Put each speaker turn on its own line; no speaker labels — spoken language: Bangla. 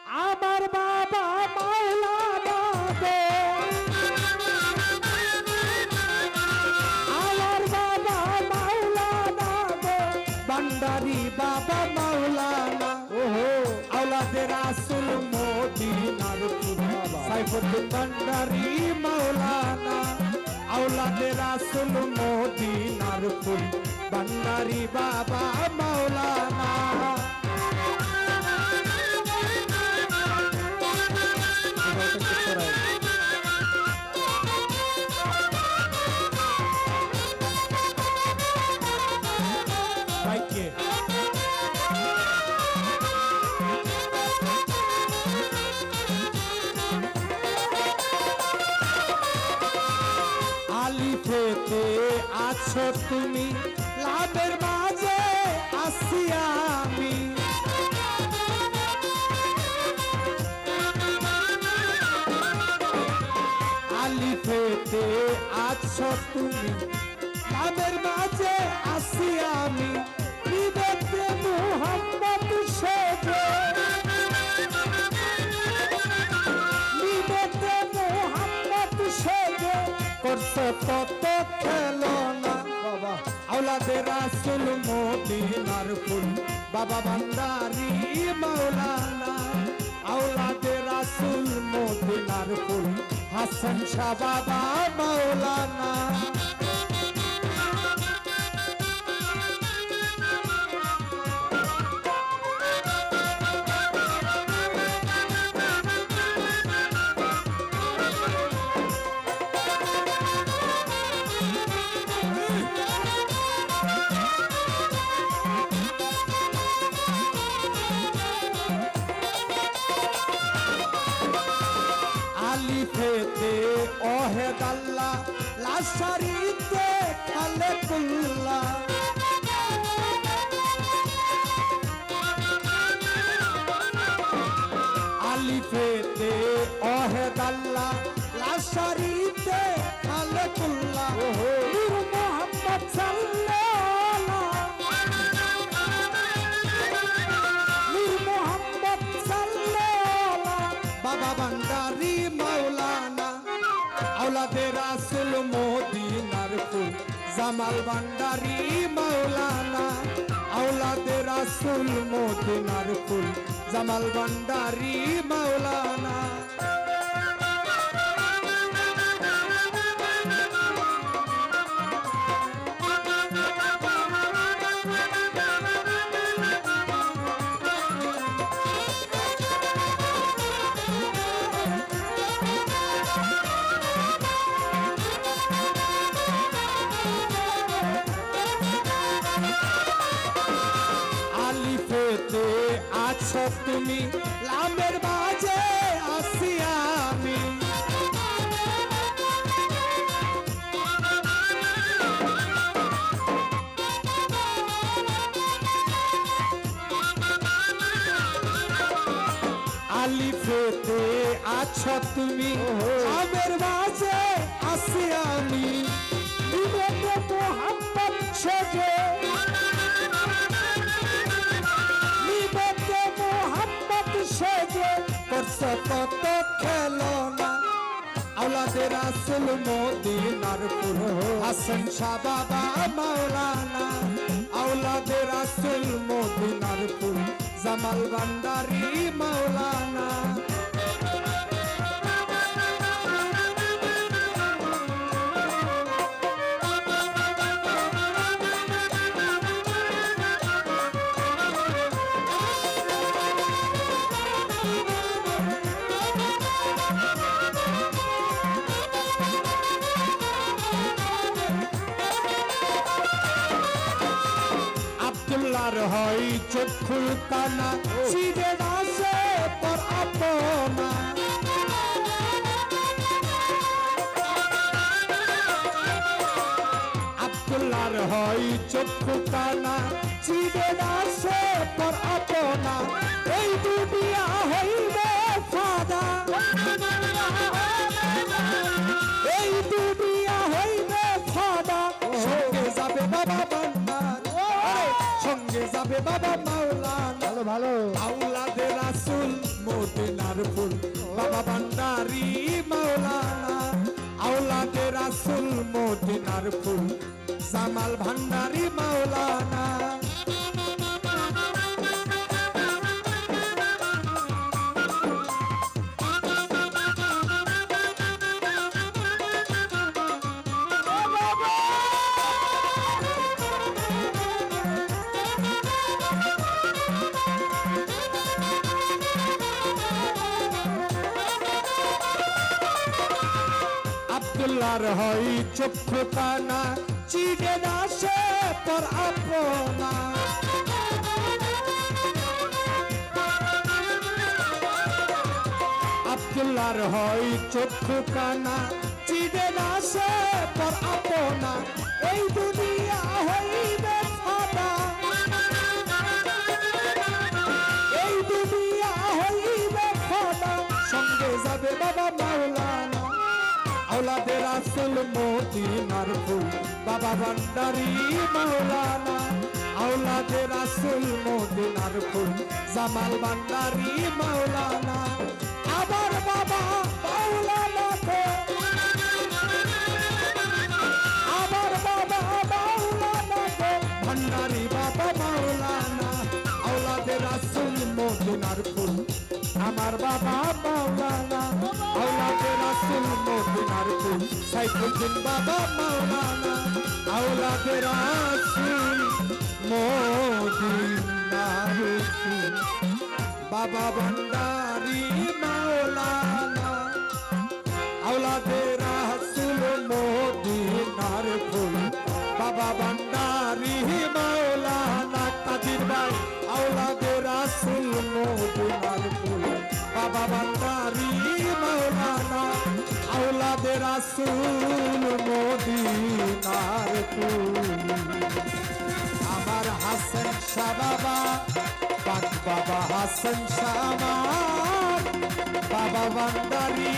আমার বাবা মাওলানা গো, আমার বাবা মাওলানা গো, ভান্ডারি বাবা মাওলানা। ওহো, আওলাদে রাসূল মদিনার ফুল, সাইফুদ্দিন ভান্ডারি মাওলানা। আওলাদে রাসূল মদিনার ফুল, ভান্ডারি বাবা মাওলানা। আলিফেতে আছো তুমি, লাভের মাঝে আসি আমি। আলিফেতে আছো তুমি, লাভের মাঝে আসি আমি। বিবেকে মুহাম্মদ সেজে, বিবেকে মুহাম্মদ সেজে করছে কত খেলনা। বাবা আওলাদে রাসূল মদিনার ফুল, বাবা ভান্ডারি মাওলানা। আওলাদে রাসূল মদিনার ফুল, হাসান শাহ বাবা মাওলানা। আলিফেতে ওহেদ আল্লাহ, লাশারিতে খালেকুল্লাহ। আলিফেতে ওহেদ আল্লাহ, লাশারিতে খালেকুল্লাহ। নূর মুহাম্মদ সাল্লাল্লাহু, নূর মুহাম্মদ সাল্লাল্লাহু, বাবা ভান্ডারি মাওলানা। আওলাদে রাসূল মদিনার ফুল, জামাল ভান্ডারি মাওলানা। আওলাদে রাসূল মদিনার ফুল, জামাল ভান্ডারি মাওলানা। আলিফেতে আছো তুমি, লামের মাঝে আসি আমি। আলিফেতে আছো তুমি, লামের মাঝে আসি আমি। বিবেকে মুহাম্মদ সেজে, বিবেকে মুহাম্মদ সেজে করছে কত খেলনা। আওলাদে রাসূল মদিনার ফুল, হাসান শাহ বাবা মাওলানা। আওলাদে রাসূল মদিনার ফুল, জামাল ভান্ডারি মাওলানা। আব্দুল্লাহর হয় চক্ষুর কানা, সিজে দাসে পর আপনা। আব্দুল্লাহর হয় চক্ষু কানা, সিজে দাসে পর আপনা। এই দুনিয়া হইবে ফাদা, এই দুনিয়া হইবে ফাদা। সঙ্গে যাবে বাবা ভান্ডার, সঙ্গে যাবে বাবা মাওলানা। ভালো ভালো। আওলাদে রাসূল মদিনার ফুল বাবা ভান্ডারি মাওলানা আওলাদে রাসূল মদিনার ফুল জামাল ভান্ডারি মাওলানা আব্দুল্লাহর হয় চক্ষু কানা চিনে না সে পর আপনা আব্দুল্লাহর হয় চক্ষু কানা চিনে না সে পর আপনা এই দুনিয়া হইবে ফানা এই দুনিয়া হইবে ফানা সঙ্গে যাবে বাবা মাওলানা আওলাদে রাসূল মদিনার ফুল বাবা ভান্ডারি মাওলানা আওলাদে রাসূল মদিনার ফুল জামাল ভান্ডারি মাওলানা আমার বাবা মাওলানা কে আমার বাবা মাওলানা কে ভান্ডারি বাবা মাওলানা আওলাদে রাসূল মদিনার ফুল আমার বাবা মাওলানা আওলাদে রাসূল মদিনার ফুল সাইফুদ্দিন বাবা মাওলানা আওলাদে রাসূল মদিনার ফুল বাবা ভান্ডারি মাওলানা আওলাদে রাসূল মদিনার ফুল বাবা ভান্ডারি মাওলানা কাদির ভাই আওলাদে রাসূল মদিনার ফুল বাবা ভান্ডারি মাওলানা আওলাদে রাসূল মদিনার ফুল আমার হাসান শাহ বাবা পাক বাবা হাসান শাহ আমার বাবা ভান্ডারি